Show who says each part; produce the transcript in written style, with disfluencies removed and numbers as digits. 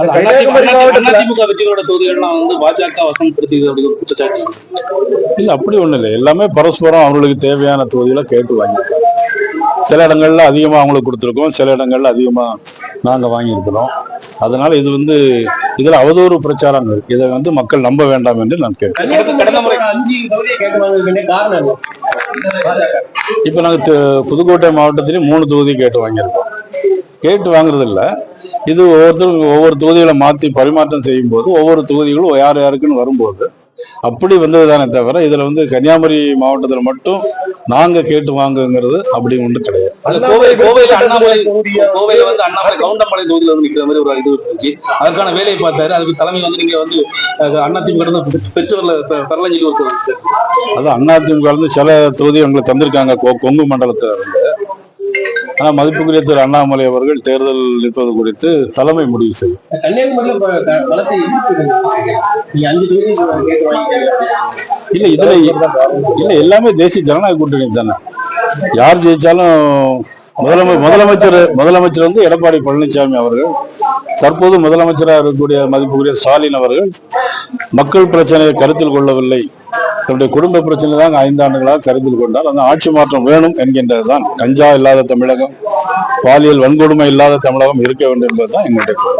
Speaker 1: அதிமுக வெற்றிகளோட தொகுதிகள்லாம் வந்து பாஜக வசப்படுத்தியது அப்படி ஒரு குற்றச்சாட்டு
Speaker 2: இல்ல. அப்படி ஒண்ணு இல்லை. எல்லாமே பரஸ்பரம் அவங்களுக்கு தேவையான தொகுதிகளை கேட்டு வாங்கியிருக்காங்க. சில இடங்கள்ல அதிகமா அவங்களுக்கு கொடுத்துருக்கோம், சில இடங்கள்ல அதிகமா நாங்க வாங்கியிருக்கிறோம். அதனால இது வந்து இதுல அவதூறு பிரச்சாரங்கள், இதை வந்து மக்கள் நம்ப வேண்டாம் என்று நான் கேட்கிறேன்.
Speaker 1: கடந்த முறை 5 தொகுதியை கேட்டு வாங்க காரணம்
Speaker 2: இப்ப நாங்க புதுக்கோட்டை மாவட்டத்திலேயும் 3 தொகுதி கேட்டு வாங்கியிருக்கோம். கேட்டு வாங்குறது இல்ல, இது ஒவ்வொரு தொகுதிகளை மாத்தி பரிமாற்றம் செய்யும் போது ஒவ்வொரு தொகுதிகளும் யார் யாருக்குன்னு வரும்போது அப்படி வந்ததுதானே தவிர இதுல வந்து கன்னியாகுமரி மாவட்டத்துல மட்டும் நாங்க கேட்டு வாங்குங்கிறது அப்படி ஒன்று கிடையாது.
Speaker 1: கோவையில வந்து அண்ணாமலை கவுண்டமலை தொகுதியில வந்து நிக்கிற மாதிரி ஒரு இது இருக்கு. அதற்கான வேலையை பார்த்தாரு. அதுக்கு தலைமை வந்து நீங்க வந்து அதிமுக பெற்று வரல சொல்லி ஒரு
Speaker 2: அது அதிமுக இருந்து சில தொகுதி எங்களுக்கு தந்திருக்காங்க கொங்கு மண்டலத்துல இருந்து. ஆனா மதிப்புக்குரிய திரு அண்ணாமலை அவர்கள் தேர்தல் நிற்பது குறித்து தலைமை முடிவு செய்யும். இல்ல இதுல இல்ல, எல்லாமே தேசிய ஜனநாயக கூட்டணி தானே. யார் ஜெயிச்சாலும் முதலமைச்சர் வந்து எடப்பாடி பழனிசாமி அவர்கள், தற்போது முதலமைச்சராக இருக்கக்கூடிய மதிப்புக்குரிய ஸ்டாலின் அவர்கள் மக்கள் பிரச்சனையை கருத்தில் கொள்ளவில்லை, தன்னுடைய குடும்ப பிரச்சனை தான் 5 ஆண்டுகளாக கருத்தில் கொண்டால் அந்த ஆட்சி மாற்றம் வேணும் என்கின்றதுதான். கஞ்சா இல்லாத தமிழகம், பாலியல் வன்கொடுமை இல்லாத தமிழகம் இருக்க வேண்டும் என்பதுதான் எங்களுடைய